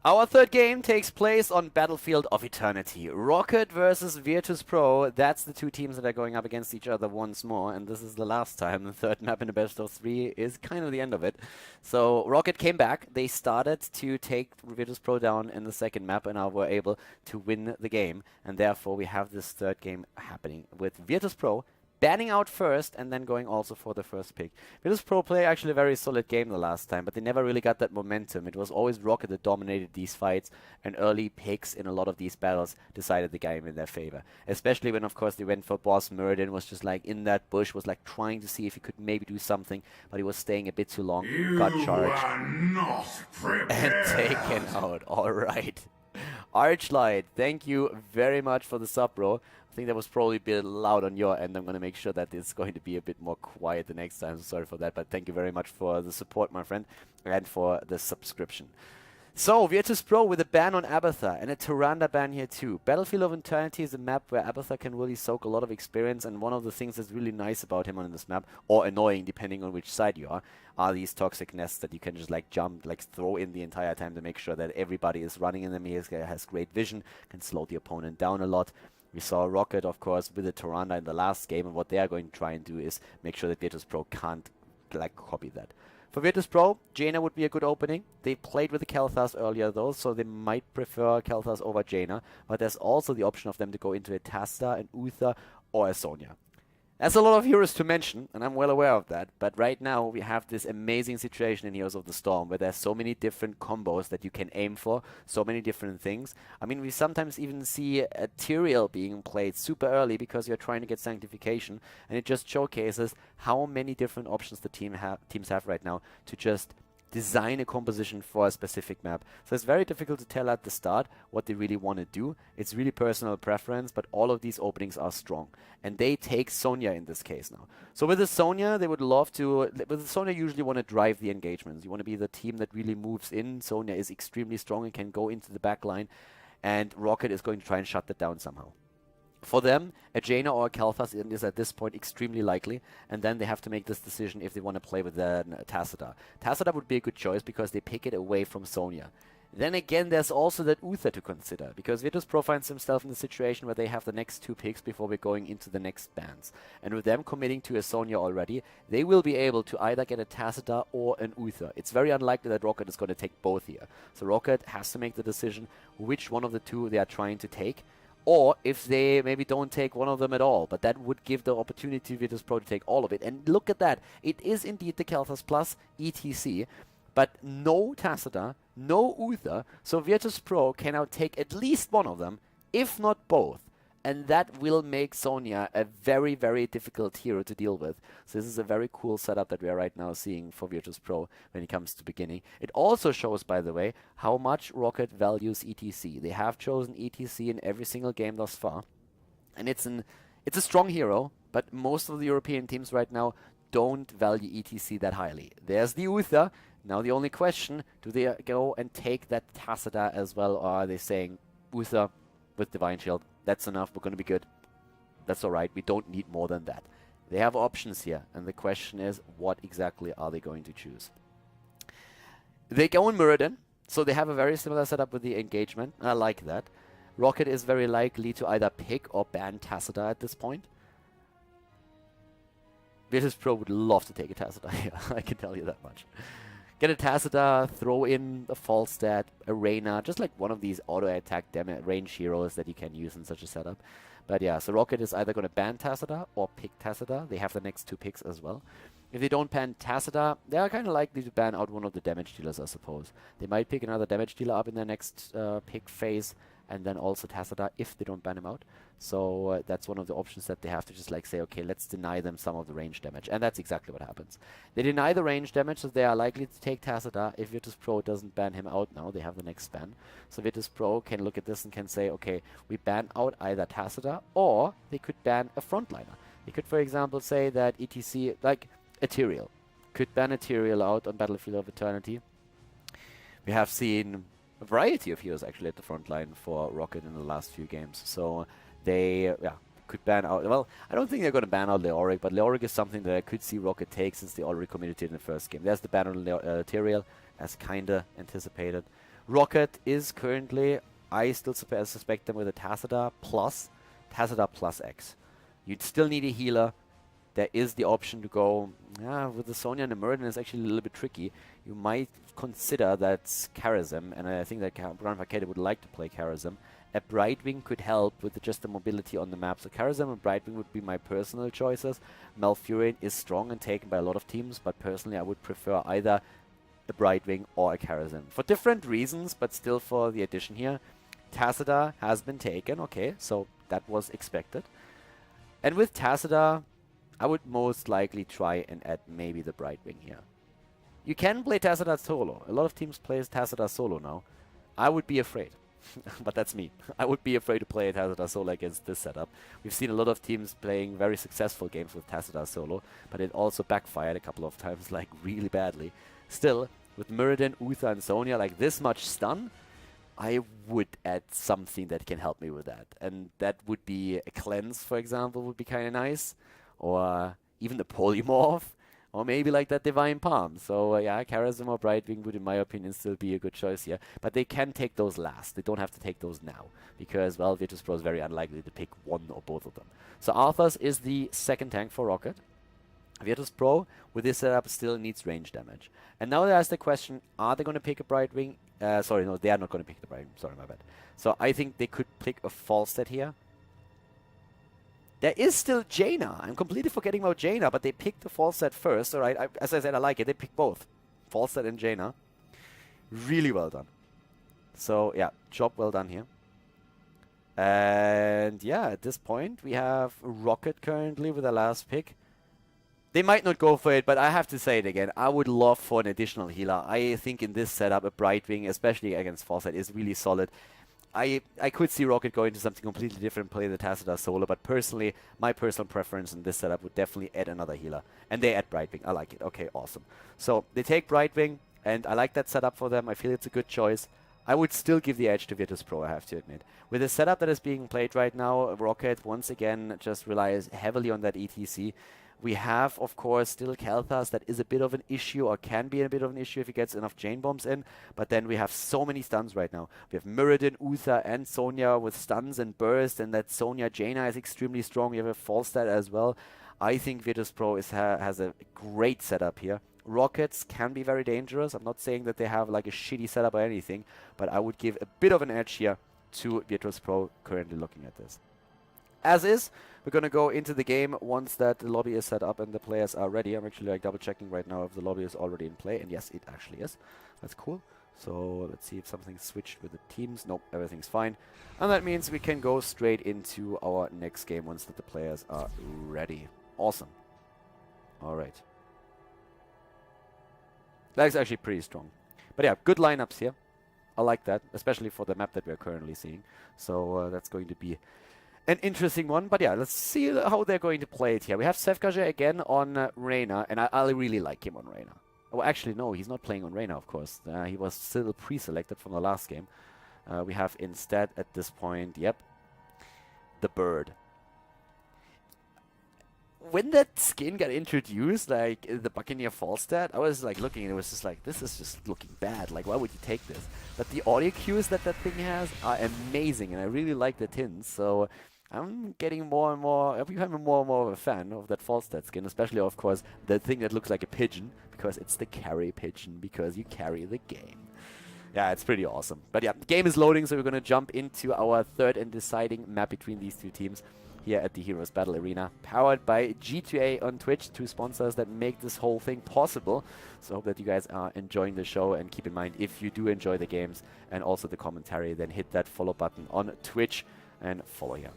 Our third game takes place on Battlefield of Eternity. Roccat versus virtus.pro. That's the two teams that are going up against each other once more, and this is the last time. The third map in the best of 3 is kind of the end of it. So Roccat came back. They started to take virtus.pro down in the second map and now were able to win the game. And therefore we have this third game happening with virtus.pro banning out first and then going also for the first pick. virtus.pro play actually a very solid game the last time, but they never really got that momentum. It was always Roccat that dominated these fights, and early picks in a lot of these battles decided the game in their favor. Especially when, of course, they went for boss. Muradin was just like in that bush, was like trying to see if he could maybe do something, but he was staying a bit too long, got charged, and taken out. Alright. Archlight, thank you very much for the sub, bro. I think that was probably a bit loud on your end. I'm going to make sure that it's going to be a bit more quiet the next time. So sorry for that, but thank you very much for the support, my friend, and for the subscription. So, virtus.pro with a ban on Abathar and a Tyrande ban here too. Battlefield of Eternity is a map where Abathar can really soak a lot of experience, and one of the things that's really nice about him on this map, or annoying depending on which side you are these toxic nests that you can just like jump, like throw in the entire time to make sure that everybody is running in them. He has great vision, can slow the opponent down a lot. We saw Roccat, of course, with the Tyrande in the last game, and what they are going to try and do is make sure that virtus.pro can't like copy that. For virtus.pro, Jaina would be a good opening. They played with the Kel'Thas earlier though, so they might prefer Kel'Thas over Jaina, but there's also the option of them to go into a Tasta, an Uther, or a Sonya. That's a lot of heroes to mention, and I'm well aware of that, but right now we have this amazing situation in Heroes of the Storm where there's so many different combos that you can aim for, so many different things. I mean, we sometimes even see a Tyrael being played super early because you're trying to get Sanctification, and it just showcases how many different options the teams have right now to just design a composition for a specific map. So it's very difficult to tell at the start what they really want to do. It's really personal preference, but all of these openings are strong. And they take Sonya in this case now. So with the Sonya, they would love to... With the Sonya, you usually want to drive the engagements. You want to be the team that really moves in. Sonya is extremely strong and can go into the back line. And Roccat is going to try and shut that down somehow. For them, a Jaina or a Kel'Thas is at this point extremely likely, and then they have to make this decision if they want to play with the Tacita. Tacita would be a good choice because they pick it away from Sonya. Then again, there's also that Uther to consider, because virtus.pro finds himself in the situation where they have the next 2 picks before we're going into the next bans. And with them committing to a Sonya already, they will be able to either get a Tacita or an Uther. It's very unlikely that Roccat is going to take both here. So Roccat has to make the decision which one of the two they are trying to take, or if they maybe don't take one of them at all. But that would give the opportunity to virtus.pro to take all of it. And look at that. It is indeed the Kel'Thas plus ETC, but no Tacita, no Uther. So virtus.pro can now take at least one of them, if not both. And that will make Sonya a very, very difficult hero to deal with. So this is a very cool setup that we are right now seeing for virtus.pro when it comes to beginning. It also shows, by the way, how much Roccat values ETC. They have chosen ETC in every single game thus far. And it's a strong hero, but most of the European teams right now don't value ETC that highly. There's the Uther. Now the only question, do they go and take that Tacita as well, or are they saying Uther with Divine Shield? That's enough, we're going to be good. That's alright, we don't need more than that. They have options here, and the question is, what exactly are they going to choose? They go in Muradin, so they have a very similar setup with the engagement, and I like that. Roccat is very likely to either pick or ban Tacita at this point. virtus.pro would love to take a Tacita here, I can tell you that much. Get a Tacita, throw in a Falstad, a Reyna, just like one of these auto-attack range heroes that you can use in such a setup. But yeah, so Roccat is either going to ban Tacita or pick Tacita. They have the next 2 picks as well. If they don't ban Tacita, they are kind of likely to ban out one of the damage dealers, I suppose. They might pick another damage dealer up in their next pick phase, and then also Tacita if they don't ban him out. So that's one of the options that they have to just like say, okay, let's deny them some of the range damage. And that's exactly what happens. They deny the range damage, so they are likely to take Tacita. If virtus.pro doesn't ban him out now, they have the next ban. So virtus.pro can look at this and can say, okay, we ban out either Tacita, or they could ban a frontliner. They could, for example, say that ETC, like a Tyrael, could ban a Tyrael out on Battlefield of Eternity. We have seen a variety of heroes actually at the front line for Roccat in the last few games. So they could ban out... Well, I don't think they're going to ban out Leoric, but Leoric is something that I could see Roccat take since they already committed to it in the first game. There's the ban on Tyrael, as kinda anticipated. Roccat is currently, I still suspect them with a Tacita plus X. You'd still need a healer. There is the option to go, with the Sonya and the Muradin is actually a little bit tricky. You might consider that Karazim, and I think that Roccat would like to play Karazim. A Brightwing could help with just the mobility on the map. So Karazim and Brightwing would be my personal choices. Malfurion is strong and taken by a lot of teams, but personally I would prefer either a Brightwing or a Karazim. For different reasons, but still for the addition here. Tacita has been taken, okay, so that was expected. And with Tacita, I would most likely try and add maybe the Brightwing here. You can play Tacita solo. A lot of teams play Tacita solo now. I would be afraid. But that's me. I would be afraid to play Tacita solo against this setup. We've seen a lot of teams playing very successful games with Tacita solo, but it also backfired a couple of times, like really badly. Still, with Muradin, Uther, and Sonya, like this much stun, I would add something that can help me with that. And that would be a cleanse, for example, would be kind of nice. Or even the polymorph. Or maybe like that Divine Palm. So yeah, Karazim or Brightwing would, in my opinion, still be a good choice here. But they can take those last. They don't have to take those now. Because, well, virtus.pro is very unlikely to pick one or both of them. So Arthas is the second tank for Roccat. virtus.pro, with this setup, still needs range damage. And now there's the question, are they going to pick a Brightwing? Sorry, no, they are not going to pick the Brightwing. Sorry, my bad. So I think they could pick a Falstad here. There is still Jaina. I'm completely forgetting about Jaina, but they picked the Falstad first. All right, as I said, I like it. They picked both, Falstad and Jaina. Really well done. So, yeah, job well done here. And, yeah, at this point, we have Roccat currently with the last pick. They might not go for it, but I have to say it again. I would love for an additional healer. I think in this setup, a Brightwing, especially against Falstad, is really solid. I could see Roccat go into something completely different, play the Tacita solo, but personally, my personal preference in this setup would definitely add another healer. And they add Brightwing. I like it. Okay, awesome. So they take Brightwing, and I like that setup for them. I feel it's a good choice. I would still give the edge to virtus.pro, I have to admit. With the setup that is being played right now, Roccat once again just relies heavily on that ETC. We have, of course, still Kalthas. That is a bit of an issue, or can be a bit of an issue if he gets enough chain bombs in. But then we have so many stuns right now. We have Muradin, Uther, and Sonya with stuns and burst, and that Sonya Jaina is extremely strong. We have a Falstad as well. I think virtus.pro has a great setup here. Rockets can be very dangerous. I'm not saying that they have like a shitty setup or anything, but I would give a bit of an edge here to virtus.pro currently looking at this. As is, we're going to go into the game once that the lobby is set up and the players are ready. I'm actually like double checking right now if the lobby is already in play, and yes, it actually is. That's cool. So let's see if something's switched with the teams. Nope, everything's fine. And that means we can go straight into our next game once that the players are ready. Awesome. All right. That's actually pretty strong. But yeah, good lineups here. I like that, especially for the map that we're currently seeing. So that's going to be an interesting one. But yeah, let's see how they're going to play it here. We have Sefkaje again on Reyna, and I really like him on Reyna. Oh, actually, no, he's not playing on Reyna, of course. He was still pre-selected from the last game. We have instead, at this point, yep, the Bird. When that skin got introduced, like the Buccaneer Falstad, I was like looking and it was just like, this is just looking bad. Like, why would you take this? But the audio cues that that thing has are amazing, and I really like the tins. So I'm getting more and more, I'm becoming more and more of a fan of that Falstad skin, especially, of course, the thing that looks like a pigeon, because it's the carry pigeon, because you carry the game. Yeah, it's pretty awesome. But yeah, the game is loading, so we're going to jump into our third and deciding map between these two teams here at the Heroes Battle Arena, powered by G2A on Twitch, two sponsors that make this whole thing possible. So I hope that you guys are enjoying the show, and keep in mind, if you do enjoy the games and also the commentary, then hit that follow button on Twitch and follow here.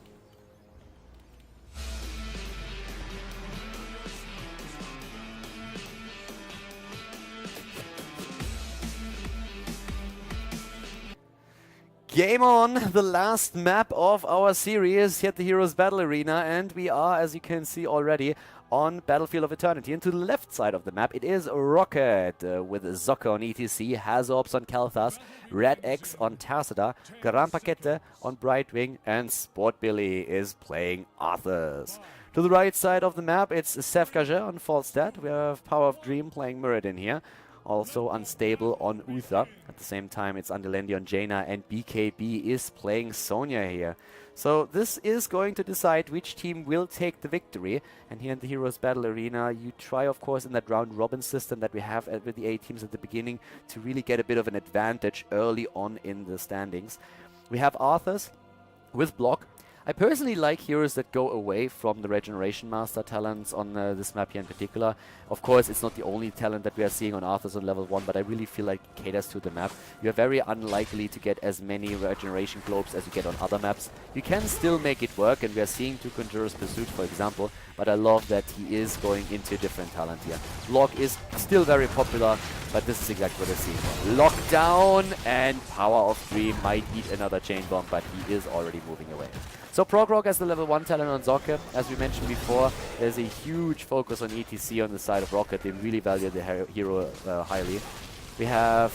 Game on, the last map of our series here at the Heroes Battle Arena, and we are, as you can see already, on Battlefield of Eternity. And to the left side of the map, it is Roccat with Zocca on ETC, Hazorbs on Kalthas, Red X on Tacita, Gran Paquete on Brightwing, and Sport Billy is playing Arthas. To the right side of the map, it's Sefkaje on Falstad. We have Power of Dream playing Muradin here. Also unstable on Uther. At the same time, it's Andelendi on Jaina, and BKB is playing Sonya here. So this is going to decide which team will take the victory. And here in the Heroes Battle Arena, you try, of course, in that round-robin system that we have with the 8 teams at the beginning to really get a bit of an advantage early on in the standings. We have Arthurs with block. I personally like heroes that go away from the Regeneration Master talents on this map here in particular. Of course, it's not the only talent that we are seeing on Arthurs on level 1, but I really feel like it caters to the map. You are very unlikely to get as many Regeneration Globes as you get on other maps. You can still make it work, and we are seeing 2 Conjurer's Pursuit, for example, but I love that he is going into a different talent here. Block is still very popular, but this is exactly what I see. Lockdown, and Power of 3 might eat another Chain Bomb, but he is already moving away. So Prog as the level 1 talent on Roccat. As we mentioned before, there's a huge focus on ETC on the side of Roccat. They really value the hero highly. We have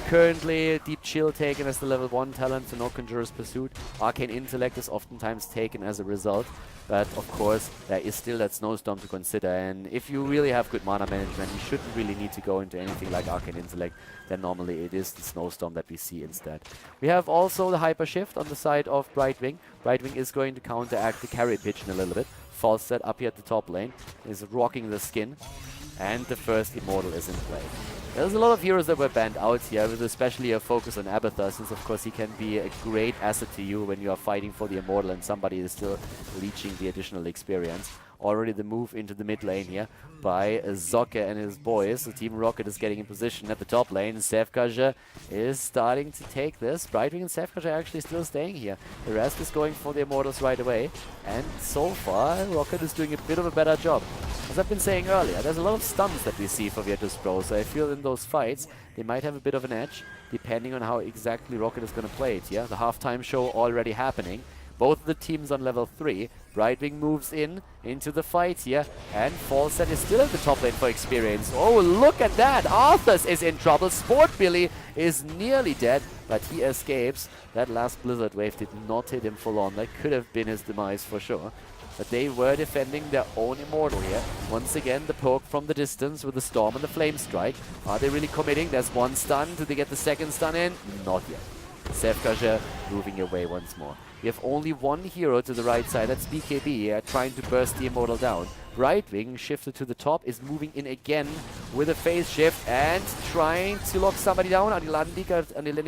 currently Deep Chill taken as the level 1 talent, so no Conjurer's Pursuit. Arcane Intellect is oftentimes taken as a result. But of course, there is still that Snowstorm to consider. And if you really have good mana management, you shouldn't really need to go into anything like Arcane Intellect. Then normally it is the Snowstorm that we see instead. We have also the Hyper Shift on the side of Brightwing. Brightwing is going to counteract the carry pigeon a little bit. False set up here at the top lane is rocking the skin. And the first Immortal is in play. There's a lot of heroes that were banned out here, with especially a focus on Abathur, since of course he can be a great asset to you when you are fighting for the Immortal and somebody is still leeching the additional experience. Already the move into the mid lane here by Zocke and his boys. The Team Roccat is getting in position at the top lane. Sevkaja is starting to take this. Brightwing and Sevkaja are actually still staying here. The rest is going for the Immortals right away. And so far, Roccat is doing a bit of a better job. As I've been saying earlier, there's a lot of stuns that we see for virtus.pro, so I feel in those fights they might have a bit of an edge, depending on how exactly Roccat is going to play it. Yeah, the halftime show already happening. Both of the teams on level 3. Brightwing moves into the fight here, and Fallset is still at the top lane for experience. Oh, look at that! Arthurs is in trouble. Sport Billy is nearly dead, but he escapes. That last Blizzard Wave did not hit him full on. That could have been his demise for sure. But they were defending their own Immortal here. Once again, the poke from the distance with the Storm and the Flame Strike. Are they really committing? There's one stun. Do they get the second stun in? Not yet. Sevkaja moving away once more. We have only one hero to the right side. That's BKB trying to burst the Immortal down. Brightwing shifted to the top, is moving in again with a phase shift and trying to lock somebody down. Andelendi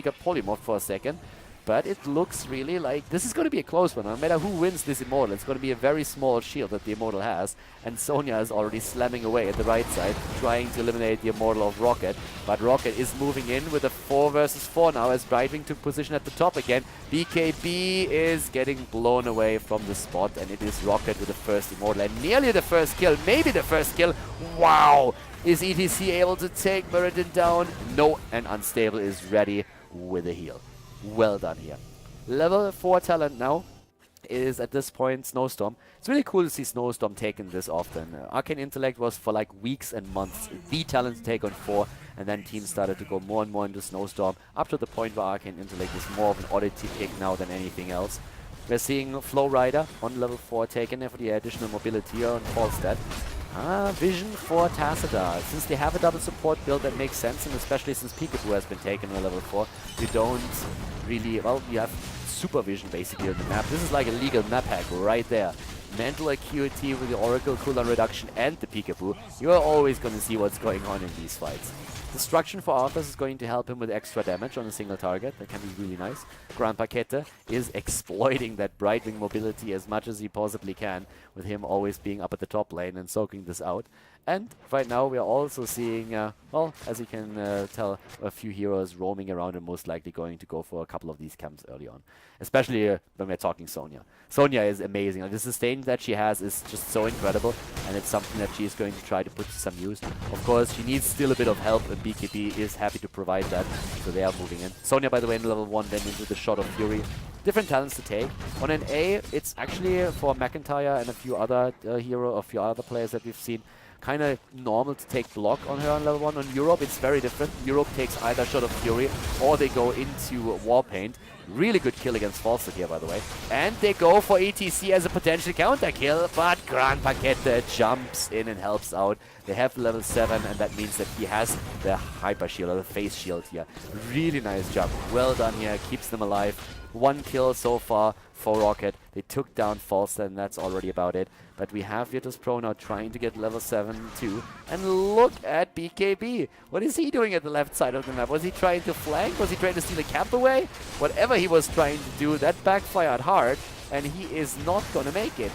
got polymorphed for a second. But it looks really like this is going to be a close one. No matter who wins this Immortal, it's going to be a very small shield that the Immortal has. And Sonya is already slamming away at the right side, trying to eliminate the Immortal of Roccat. But Roccat is moving in with a 4 versus 4 now as Brightwing took position at the top again. BKB is getting blown away from the spot, and it is Roccat with the first Immortal. And nearly the first kill, maybe the first kill. Wow! Is ETC able to take Meridian down? No, and Unstable is ready with a heal. Well done here. Level 4 talent now is at this point Snowstorm. It's really cool to see Snowstorm taken this often. Arcane Intellect was for like weeks and months the talent to take on 4, and then teams started to go more and more into Snowstorm, up to the point where Arcane Intellect is more of an oddity pick now than anything else. We're seeing Flow Rider on level 4 taken for the additional mobility on Falstad. Vision for Tassadar. Since they have a double support build, that makes sense, and especially since Peekaboo has been taken on level 4, you don't really, well, you have supervision basically on the map. This is like a legal map hack right there. Mental Acuity with the Oracle cooldown reduction and the Peekaboo. You are always going to see what's going on in these fights. Destruction for Arthurs is going to help him with extra damage on a single target. That can be really nice. Grandpa Kette is exploiting that Brightwing mobility as much as he possibly can, with him always being up at the top lane and soaking this out. And right now we are also seeing, well, as you can tell, a few heroes roaming around and most likely going to go for a couple of these camps early on. Especially when we're talking Sonya. Sonya is amazing. The sustain that she has is just so incredible, and it's something that she is going to try to put to some use. Of course, she needs still a bit of help, and BKB is happy to provide that, so they are moving in. Sonya, by the way, in level 1 then into the Shot of Fury. Different talents to take. On an A, it's actually for McIntyre and a few other players that we've seen, kind of normal to take block on her on level 1. On Europe, it's very different. Europe takes either Shot of Fury or they go into Warpaint. Really good kill against Falstad here, by the way. And they go for ETC as a potential counter kill, but Grand Paquette jumps in and helps out. They have level 7, and that means that he has the hyper shield, or the face shield here. Really nice jump. Well done here. Keeps them alive. 1 kill so far for Roccat. They took down Falstad, and that's already about it. But we have virtus.pro now trying to get level 7 too. And look at BKB. What is he doing at the left side of the map? Was he trying to flank? Was he trying to steal a camp away? Whatever he was trying to do, that backfired hard, and he is not going to make it.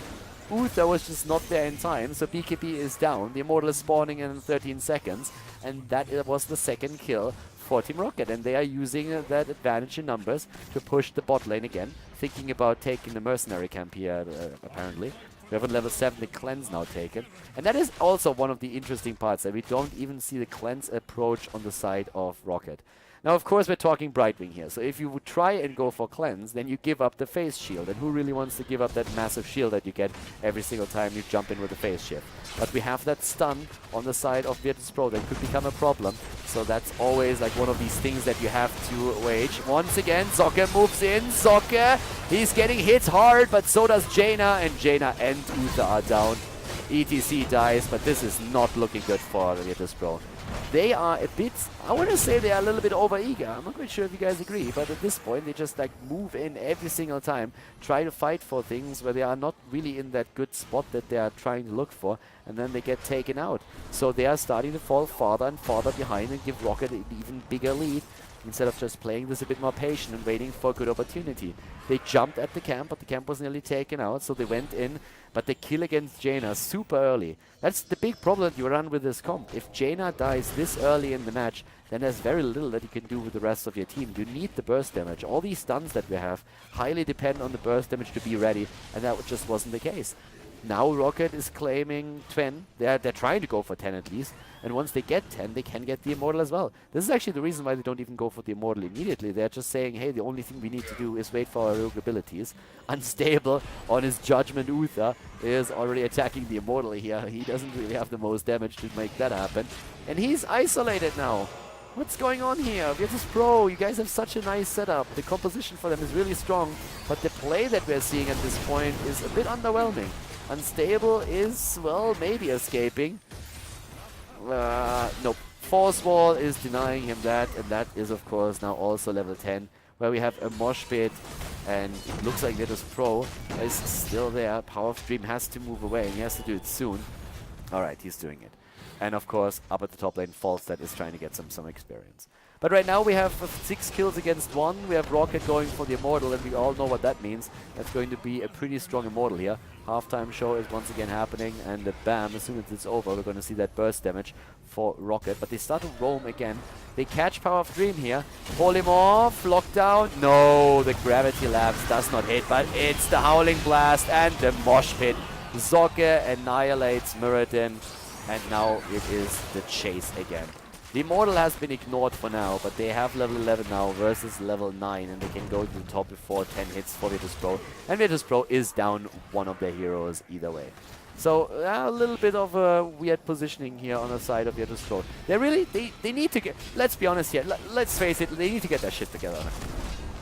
Uther was just not there in time, so BKB is down. The Immortal is spawning in 13 seconds, and that was the second kill for Team Roccat, and they are using that advantage in numbers to push the bot lane again, thinking about taking the mercenary camp here, apparently. We have on level 7 the cleanse now taken, and that is also one of the interesting parts, that we don't even see the cleanse approach on the side of Roccat. Now, of course, we're talking Brightwing here, so if you would try and go for cleanse, then you give up the face shield, and who really wants to give up that massive shield that you get every single time you jump in with a face shift? But we have that stun on the side of virtus.pro that could become a problem, so that's always like one of these things that you have to wage. Once again, Zocke moves in. Zocke, he's getting hit hard, but so does Jaina, and Jaina and Uther are down. ETC dies, but this is not looking good for virtus.pro. They are a bit, I want to say they are a little bit over-eager. I'm not quite sure if you guys agree, but at this point they just like move in every single time, try to fight for things where they are not really in that good spot that they are trying to look for, and then they get taken out. So they are starting to fall farther and farther behind and give Roccat an even bigger lead, instead of just playing this a bit more patient and waiting for a good opportunity. They jumped at the camp, but the camp was nearly taken out, so they went in, but they kill against Jaina super early. That's the big problem that you run with this comp. If Jaina dies this early in the match, then there's very little that you can do with the rest of your team. You need the burst damage. All these stuns that we have highly depend on the burst damage to be ready, and that just wasn't the case. Now Roccat is claiming 10. They're trying to go for 10 at least. And once they get 10, they can get the Immortal as well. This is actually the reason why they don't even go for the Immortal immediately. They're just saying, hey, the only thing we need to do is wait for our rogue abilities. Unstable on his Judgment Uther is already attacking the Immortal here. He doesn't really have the most damage to make that happen. And he's isolated now. What's going on here? virtus.pro, you guys have such a nice setup. The composition for them is really strong, but the play that we're seeing at this point is a bit underwhelming. Unstable is, well, maybe escaping. Nope. Force Wall is denying him that, and that is, of course, now also level 10, where we have a mosh pit, and it looks like virtus.pro is still there. Power of Dream has to move away, and he has to do it soon. Alright, he's doing it. And, of course, up at the top lane, Falstad is trying to get some experience. But right now we have 6 kills against 1. We have Roccat going for the Immortal, and we all know what that means. That's going to be a pretty strong Immortal here. Halftime show is once again happening, and bam, as soon as it's over, we're going to see that burst damage for Roccat. But they start to roam again. They catch Power of Dream here. Pull him off. Lockdown. No, the Gravity Lapse does not hit, but it's the Howling Blast and the Mosh Pit. Zocke annihilates Muradin, and now it is the chase again. The Immortal has been ignored for now, but they have level 11 now versus level 9, and they can go to the top before 10 hits for virtus.pro. And virtus.pro is down one of their heroes either way. So a little bit of a weird positioning here on the side of virtus.pro. They need to get, let's be honest here, let's face it, they need to get their shit together.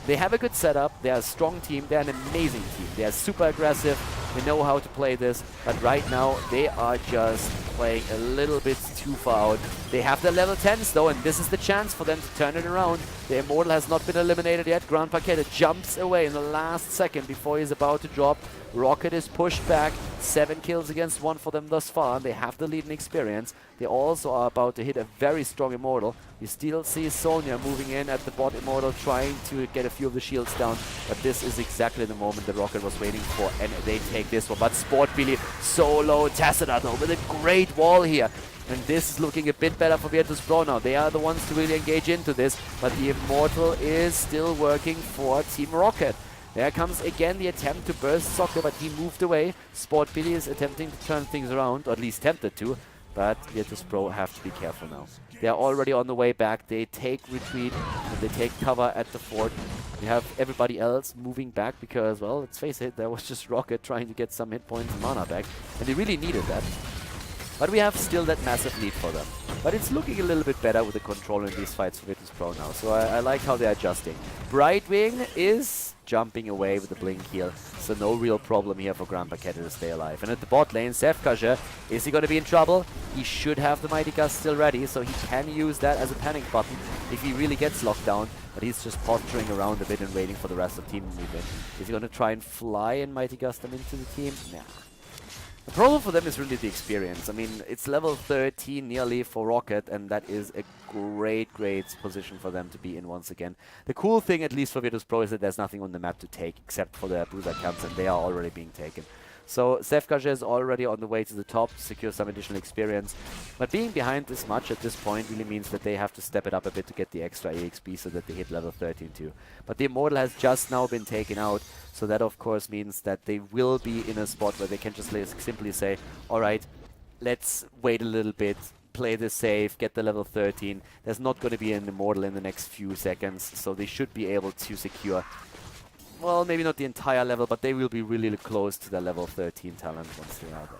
They have a good setup, they're a strong team, they're an amazing team, they're super aggressive, they know how to play this, but right now they are just playing a little bit too far out. They have their level 10s though, and this is the chance for them to turn it around. The Immortal has not been eliminated yet. Grand Paquette jumps away in the last second before he's about to drop. Roccat is pushed back. 7 kills against 1 for them thus far. They have the lead in experience. They also are about to hit a very strong Immortal. You still see Sonya moving in at the bot Immortal, trying to get a few of the shields down. But this is exactly the moment that Roccat was waiting for, and they take this one. But Sport Billy solo Tassadar though with a great wall here. And this is looking a bit better for virtus.pro now. They are the ones to really engage into this, but the Immortal is still working for Team Roccat. There comes again the attempt to burst Zocke, but he moved away. Sport Billy is attempting to turn things around, or at least tempted to, but virtus.pro have to be careful now. They are already on the way back. They take retreat, and they take cover at the fort. We have everybody else moving back because, well, let's face it, there was just Roccat trying to get some hit points and mana back, and they really needed that. but we have still that massive lead for them. But it's looking a little bit better with the control in these fights for virtus.pro now, so I like how they're adjusting. Brightwing is jumping away with the blink heal, so no real problem here for Roccat to stay alive. And at the bot lane, Sefkaje, is he going to be in trouble? He should have the Mighty Gust still ready, so he can use that as a panic button if he really gets locked down, but he's just posturing around a bit and waiting for the rest of the team to move in. Is he going to try and fly and Mighty Gust them into the team? Nah. The problem for them is really the experience. I mean, it's level 13 nearly for Roccat, and that is a great position for them to be in once again. The cool thing, at least for virtus.pro, is that there's nothing on the map to take except for the bruiser camps, and they are already being taken. So Sefkaje is already on the way to the top to secure some additional experience. But being behind this much at this point really means that they have to step it up a bit to get the extra EXP so that they hit level 13 too. But the Immortal has just now been taken out, so that of course means that they will be in a spot where they can just simply say, alright, let's wait a little bit, play this safe, get the level 13. There's not going to be an Immortal in the next few seconds, so they should be able to secure, well, maybe not the entire level, but they will be really close to the level 13 talent once they are there.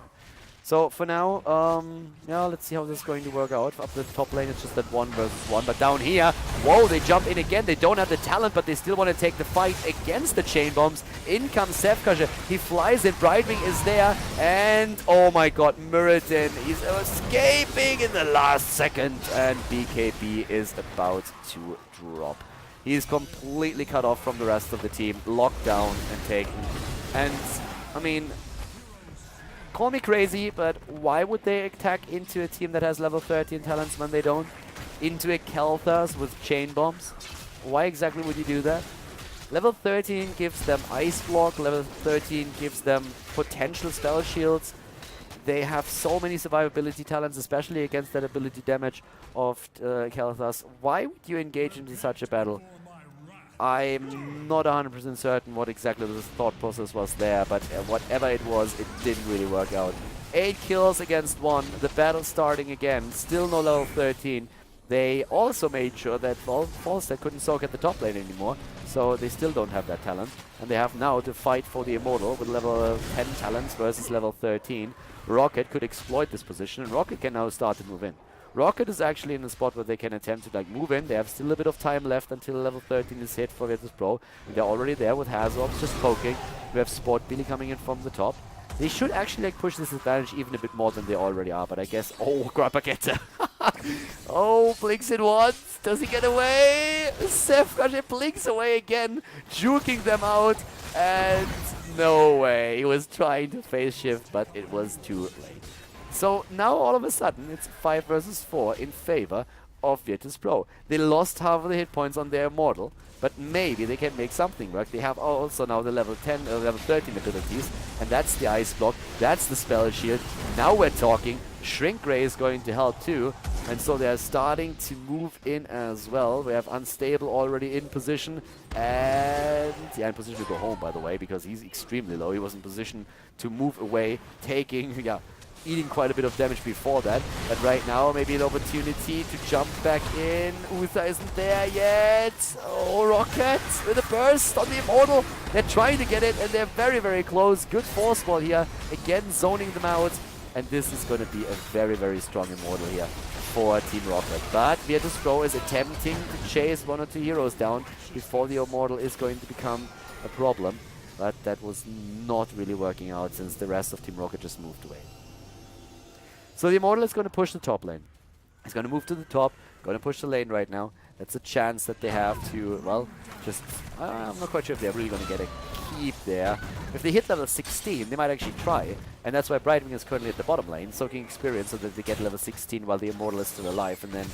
So for now, yeah, let's see how this is going to work out. Up the top lane, it's just that 1 versus 1. But down here, whoa, they jump in again. They don't have the talent, but they still want to take the fight against the chain bombs. In comes Sefkaje. He flies in. Brightwing is there. And, oh my god, Muradin. He's escaping in the last second. And BKB is about to drop. He's completely cut off from the rest of the team. Locked down and taken. And, I mean, call me crazy, but why would they attack into a team that has level 13 talents when they don't? Into a Kel'Thas with chain bombs? Why exactly would you do that? Level 13 gives them Ice Block, level 13 gives them potential spell shields. They have so many survivability talents, especially against that ability damage of Kel'Thas. Why would you engage into such a battle? I'm not 100% certain what exactly the thought process was there, but whatever it was, it didn't really work out. 8 kills against 1, the battle starting again, still no level 13. They also made sure that Falstad couldn't soak at the top lane anymore, so they still don't have that talent. And they have now to fight for the Immortal with level 10 talents versus level 13. Roccat could exploit this position, and Roccat can now start to move in. Roccat is actually in a spot where they can attempt to move in. They have still a bit of time left until level 13 is hit for virtus.pro. And they're already there with Hazords just poking. We have Sport Billy coming in from the top. They should actually push this advantage even a bit more than they already are, but I guess... Oh, Grapagetta! Oh, blinks it once. Does he get away? Sefkaje blinks away again, juking them out. And no way. He was trying to phase shift, but it was too late. So now all of a sudden it's 5 versus 4 in favor of virtus.pro. They lost half of the hit points on their Immortal, but maybe they can make something work. They have also now the level 10, level 13 abilities, and that's the Ice Block, that's the Spell Shield. Now we're talking. Shrink Ray is going to help too, and so they're starting to move in as well. We have Unstable already in position, and yeah, in position to go home, by the way, because he's extremely low. He was in position to move away, taking, yeah, eating quite a bit of damage before that, but right now maybe an opportunity to jump back in. Uther isn't there yet. Oh, Roccat with a burst on the Immortal. They're trying to get it, and they're very close. Good force ball here, again zoning them out, and this is going to be a very strong Immortal here for Team Roccat. But virtus.pro is attempting to chase 1 or 2 heroes down before the Immortal is going to become a problem, but that was not really working out since the rest of Team Roccat just moved away. So the Immortal is going to push the top lane. He's going to move to the top, going to push the lane right now. That's a chance that they have to, well, just... I'm not quite sure if they're really going to get a keep there. If they hit level 16, they might actually try. And that's why Brightwing is currently at the bottom lane, soaking experience so that they get level 16 while the Immortal is still alive. And then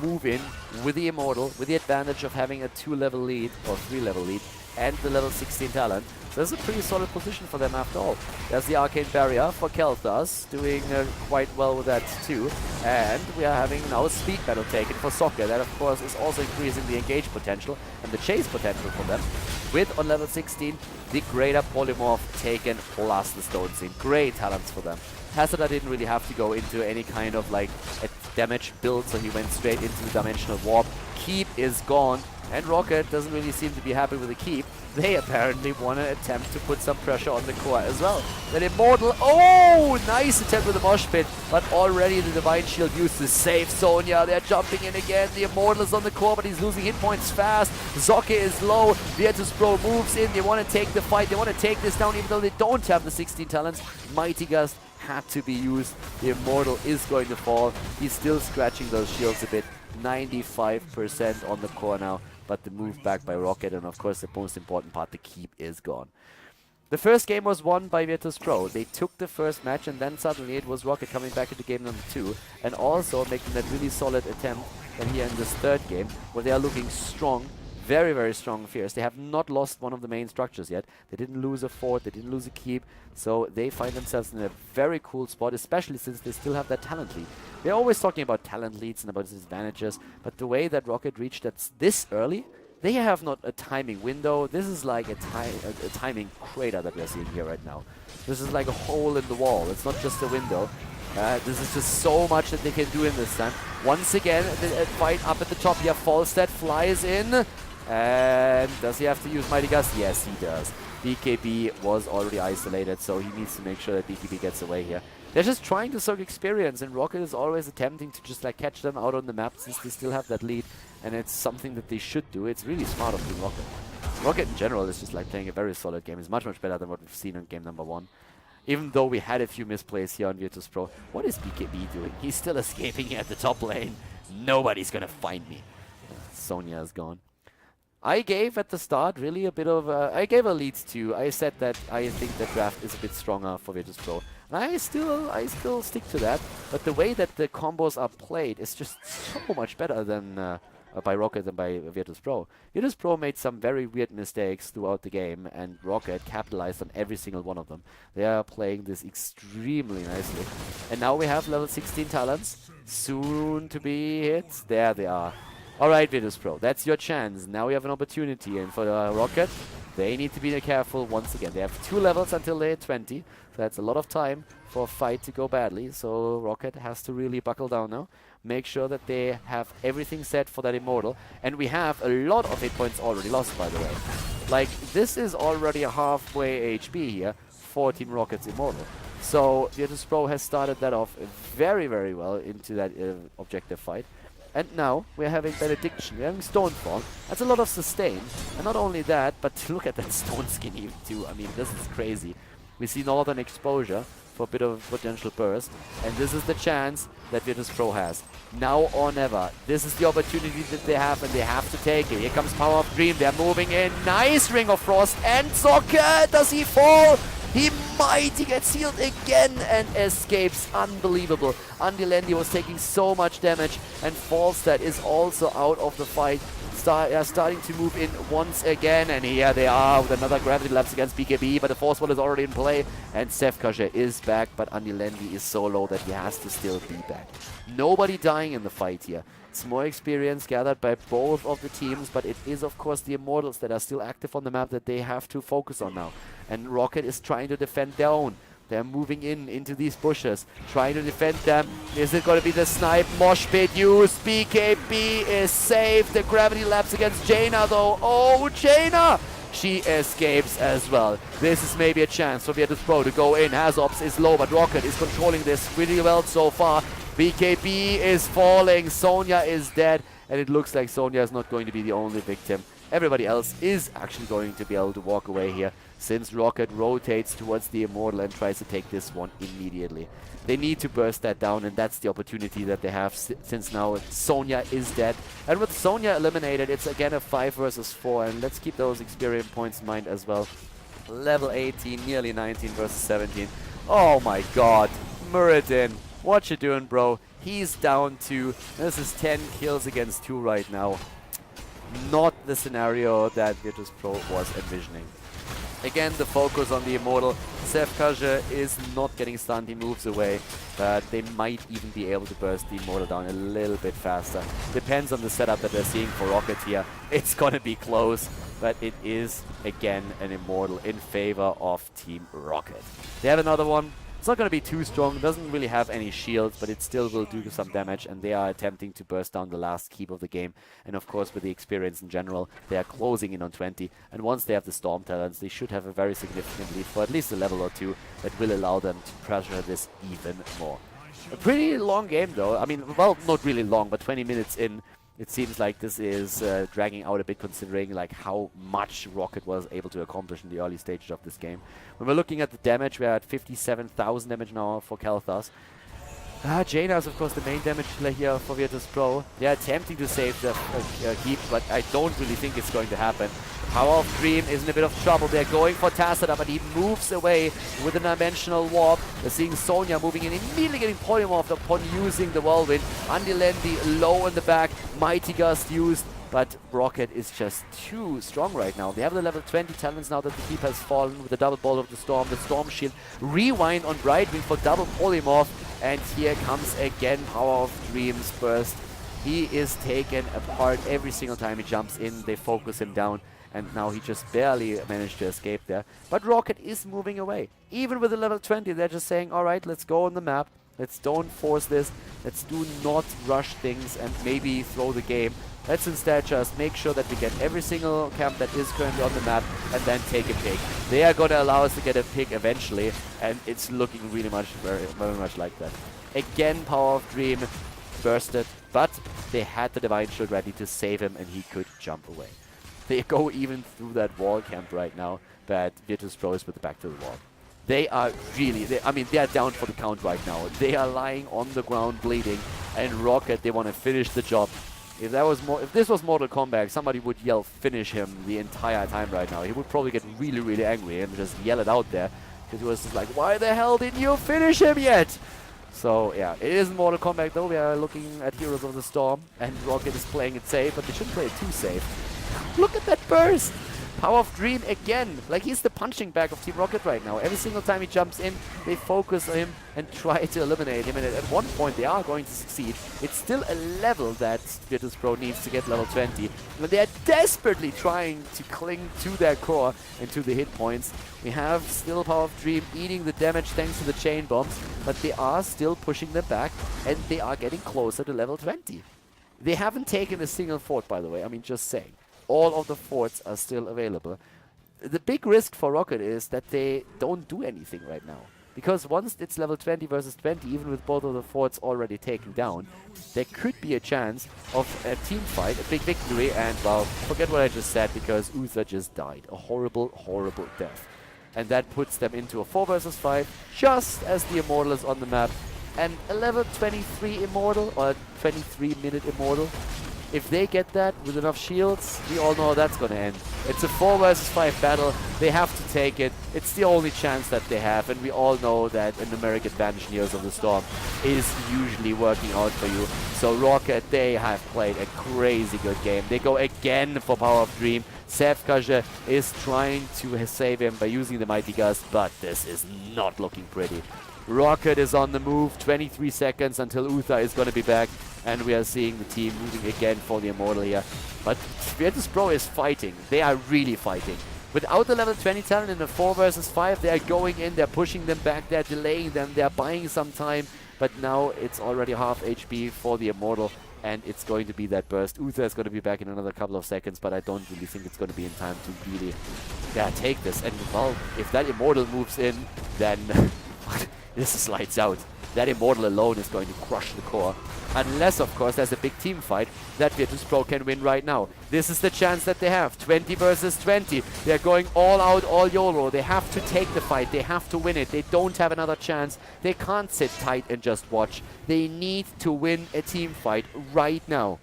move in with the Immortal, with the advantage of having a 2-level lead, or 3-level lead, and the level 16 talent. So this is a pretty solid position for them after all. There's the Arcane Barrier for Kel'Thas, doing quite well with that too. And we are having now a speed battle taken for Soccer. That of course is also increasing the engage potential and the chase potential for them. With, on level 16, the Greater Polymorph taken plus the Stone Scene. Great talents for them. Hazard didn't really have to go into any kind of like a damage build, so he went straight into the Dimensional Warp. Keep is gone. And Roccat doesn't really seem to be happy with the keep. They apparently want to attempt to put some pressure on the core as well. Then Immortal, oh, nice attempt with the mosh pit, but already the Divine Shield used to save Sonya. They're jumping in again. The Immortal is on the core, but he's losing hit points fast. Zocke is low. virtus.pro moves in. They want to take the fight. They want to take this down, even though they don't have the 16 talents. Mighty Gust had to be used. The Immortal is going to fall. He's still scratching those shields a bit. 95% on the core now. But the move back by Roccat, and of course the most important part, the keep, is gone. The first game was won by virtus.pro. They took the first match, and then suddenly it was Roccat coming back into game number 2, and also making that really solid attempt here in this third game, where they are looking strong, very, very strong and fierce. They have not lost one of the main structures yet. They didn't lose a fort, they didn't lose a keep, so they find themselves in a very cool spot, especially since they still have that talent lead. They're always talking about talent leads and about its advantages, but the way that Roccat reached that this early, they have not a timing window. This is like a timing crater that we're seeing here right now. This is like a hole in the wall. It's not just a window. This is just so much that they can do in this time. Once again, the fight up at the top here. Falstad flies in. And does he have to use Mighty Gust? Yes, he does. BKB was already isolated, so he needs to make sure that BKB gets away here. They're just trying to soak experience, and Roccat is always attempting to just like catch them out on the map since they still have that lead, and it's something that they should do. It's really smart of Team Roccat. Roccat in general is just like playing a very solid game. It's much, much better than what we've seen in game number 1. Even though we had a few misplays here on virtus.pro. What is BKB doing? He's still escaping here at the top lane. Nobody's gonna find me. Sonya is gone. I gave at the start really a bit of I gave a lead to. I said that I think that draft is a bit stronger for virtus.pro. And I still stick to that. But the way that the combos are played is just so much better than by Roccat than by virtus.pro. virtus.pro made some very weird mistakes throughout the game, and Roccat capitalized on every single one of them. They are playing this extremely nicely. And now we have level 16 talents. Soon to be hit. There they are. Alright, virtus.pro, that's your chance. Now we have an opportunity, and for Roccat, they need to be careful once again. They have 2 levels until they're 20, so that's a lot of time for a fight to go badly. So Roccat has to really buckle down now. Make sure that they have everything set for that Immortal. And we have a lot of hit points already lost, by the way. Like, this is already a halfway HP here for Team Rocket's Immortal. So virtus.pro has started that off very, very well into that objective fight. And now we're having Benediction, we're having Stonefall. That's a lot of sustain. And not only that, but look at that Stone Skin even too. I mean, this is crazy. We see Northern Exposure for a bit of potential burst. And this is the chance that virtus.pro has. Now or never. This is the opportunity that they have, and they have to take it. Here comes Power of Dream. They're moving in. Nice Ring of Frost. And Zocke! Does he fall? He might get sealed again and escapes. Unbelievable. Andilendi was taking so much damage, and Falstad is also out of the fight. Starting to move in once again, and here they are with another gravity lapse against BKB, but the Force Wall is already in play, and Sefkaje is back, but Andilendi is so low that he has to still be back. Nobody dying in the fight here. It's more experience gathered by both of the teams, but it is of course the Immortals that are still active on the map that they have to focus on now. And Roccat is trying to defend their own. They're moving into these bushes, trying to defend them. Is it going to be the snipe? Mosh pit used. BKB is saved. The gravity lapse against Jaina though. Oh, Jaina! She escapes as well. This is maybe a chance for virtus.pro to go in. Hazops is low, but Roccat is controlling this really well so far. BKB is falling. Sonya is dead, and it looks like Sonya is not going to be the only victim. Everybody else is actually going to be able to walk away here, since Roccat rotates towards the Immortal and tries to take this one immediately. They need to burst that down, and that's the opportunity that they have since now Sonya is dead. And with Sonya eliminated, it's again a 5 versus 4, and let's keep those experience points in mind as well. Level 18, nearly 19 versus 17. Oh my god, Muradin, what you doing, bro? He's down 2. This is 10 kills against 2 right now. Not the scenario that virtus.pro was envisioning. Again, the focus on the Immortal. Sefkaje is not getting stunned, he moves away, but they might even be able to burst the Immortal down a little bit faster. Depends on the setup that they're seeing for Roccat here. It's gonna be close, but it is, again, an Immortal in favor of Team Roccat. They have another one. It's not going to be too strong, doesn't really have any shields, but it still will do some damage, and they are attempting to burst down the last keep of the game. And of course, with the experience in general, they are closing in on 20, and once they have the Storm Talents, they should have a very significant lead for at least a level or two that will allow them to pressure this even more. A pretty long game though, I mean, well, not really long, but 20 minutes in. It seems like this is dragging out a bit, considering like how much Roccat was able to accomplish in the early stages of this game. When we're looking at the damage, we're at 57,000 damage now for Kalthas. Jaina is of course the main damage killer here for virtus.pro. They are attempting to save the keep, but I don't really think it's going to happen. Power of Dream is in a bit of trouble. They're going for Tassadar, but he moves away with a dimensional warp. We're seeing Sonya moving in, immediately getting polymorphed upon using the whirlwind. Andilendi low in the back, Mighty Gust used, but Roccat is just too strong right now. They have the level 20 talents now that the keep has fallen with the double ball of the Storm Shield. Rewind on Brightwing for double polymorph, and here comes again Power of Dreams burst. He is taken apart every single time he jumps in. They focus him down, and now he just barely managed to escape there. But Roccat is moving away. Even with the level 20, they're just saying, alright, let's go on the map. Let's don't force this. Let's do not rush things and maybe throw the game. Let's instead just make sure that we get every single camp that is currently on the map and then take a pick. They are going to allow us to get a pick eventually, and it's looking really very much like that. Again, Power of Dream bursted, but they had the Divine Shield ready to save him, and he could jump away. They go even through that wall camp right now, but virtus.pro is with the back to the wall. They are really, they are down for the count right now. They are lying on the ground bleeding, and Roccat, they want to finish the job. If this was Mortal Kombat, somebody would yell finish him the entire time right now. He would probably get really angry and just yell it out there, because he was just like, why the hell didn't you finish him yet? So yeah, it isn't Mortal Kombat though. We are looking at Heroes of the Storm, and Roccat is playing it safe, but they shouldn't play it too safe. Look at that burst! Power of Dream again. Like, he's the punching bag of Team Roccat right now. Every single time he jumps in, they focus on him and try to eliminate him. And at one point, they are going to succeed. It's still a level that virtus.pro needs to get level 20. But they are desperately trying to cling to their core and to the hit points. We have still Power of Dream eating the damage thanks to the chain bombs. But they are still pushing them back, and they are getting closer to level 20. They haven't taken a single fort, by the way. I mean, just saying. All of the forts are still available. The big risk for Roccat is that they don't do anything right now. Because once it's level 20 versus 20, even with both of the forts already taken down, there could be a chance of a team fight, a big victory, and, well, forget what I just said, because Uther just died. A horrible death. And that puts them into a 4 versus 5, just as the Immortal is on the map. And a level 23 Immortal, or a 23-minute Immortal, if they get that with enough shields, we all know how that's going to end. It's a 4 versus 5 battle. They have to take it. It's the only chance that they have, and we all know that a numeric advantage in Heroes of the Storm is usually working out for you. So Roccat, they have played a crazy good game. They go again for Power of Dream. Sevkaja is trying to save him by using the Mighty Gust, but this is not looking pretty. Roccat is on the move, 23 seconds until Uther is going to be back, and we are seeing the team moving again for the Immortal here. But virtus.pro is fighting. They are really fighting. Without the level 20 talent in the 4 versus 5, they are going in, they're pushing them back, they're delaying them, they're buying some time, but now it's already half HP for the Immortal, and it's going to be that burst. Uther is going to be back in another couple of seconds, but I don't really think it's going to be in time to really take this. And, well, if that Immortal moves in, then this is lights out. That Immortal alone is going to crush the core. Unless, of course, there's a big team fight that virtus.pro can win right now. This is the chance that they have. 20 versus 20. They're going all out, all YOLO. They have to take the fight. They have to win it. They don't have another chance. They can't sit tight and just watch. They need to win a team fight right now.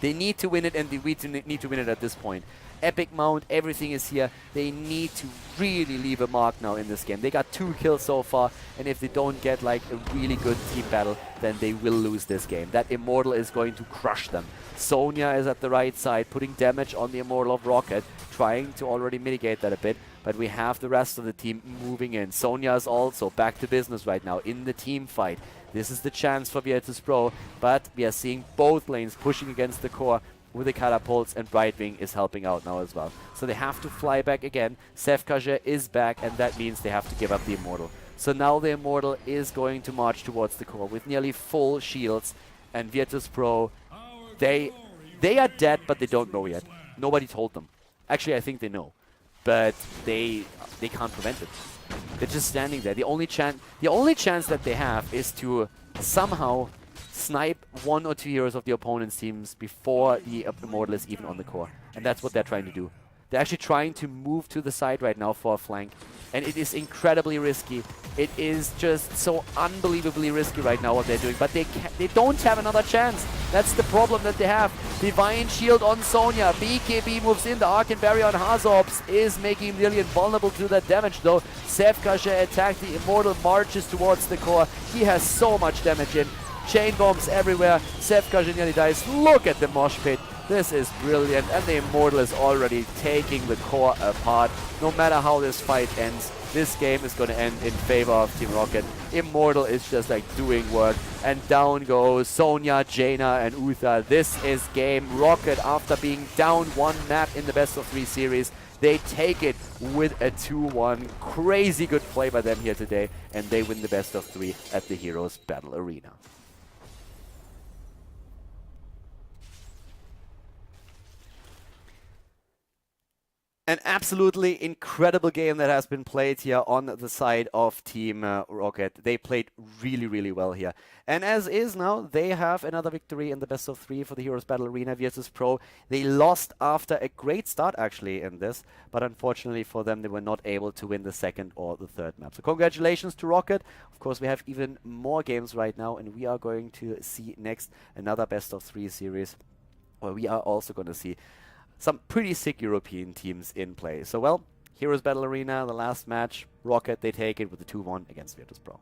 They need to win it, and they need to win it at this point. Epic mount, everything is here. They need to really leave a mark now in this game. They got 2 kills so far, and if they don't get like a really good team battle, then they will lose this game. That Immortal is going to crush them. Sonya is at the right side, putting damage on the Immortal of Roccat, trying to already mitigate that a bit, but we have the rest of the team moving in. Sonya is also back to business right now in the team fight. This is the chance for virtus.pro, but we are seeing both lanes pushing against the core with the catapults, and Brightwing is helping out now as well. So they have to fly back again. Sevkaja is back, and that means they have to give up the Immortal. So now the Immortal is going to march towards the core with nearly full shields, and Virtus.pro, they are dead, but they don't know yet. Nobody told them. Actually, I think they know, but they can't prevent it. They're just standing there. The only chance that they have is to somehow snipe 1 or 2 heroes of the opponent's teams before the Immortal is even on the core. And that's what they're trying to do. They're actually trying to move to the side right now for a flank. And it is incredibly risky. It is just so unbelievably risky right now what they're doing. But they don't have another chance. That's the problem that they have. Divine Shield on Sonya. BKB moves in. The Arcane Barrier on Hazorps is making him nearly invulnerable to that damage though. Sevkasha attack. The Immortal marches towards the core. He has so much damage in. Chain bombs everywhere. Sevkasha nearly dies. Look at the mosh pit. This is brilliant, and the Immortal is already taking the core apart. No matter how this fight ends, this game is going to end in favor of Team Roccat. Immortal is just like doing work, and down goes Sonya, Jaina, and Uther. This is game Roccat after being down 1 map in the best of 3 series. They take it with a 2-1. Crazy good play by them here today, and they win the best of 3 at the Heroes Battle Arena. An absolutely incredible game that has been played here on the side of Team Roccat. They played really, really well here. And as is now, they have another victory in the best of 3 for the Heroes Battle Arena Virtus.pro. They lost after a great start actually in this, but unfortunately for them, they were not able to win the 2nd or the 3rd map. So congratulations to Roccat. Of course, we have even more games right now, and we are going to see next another best of 3 series, where we are also going to see some pretty sick European teams in play. So, well, Heroes Battle Arena, the last match, Roccat, they take it with a 2-1 against Virtus.pro.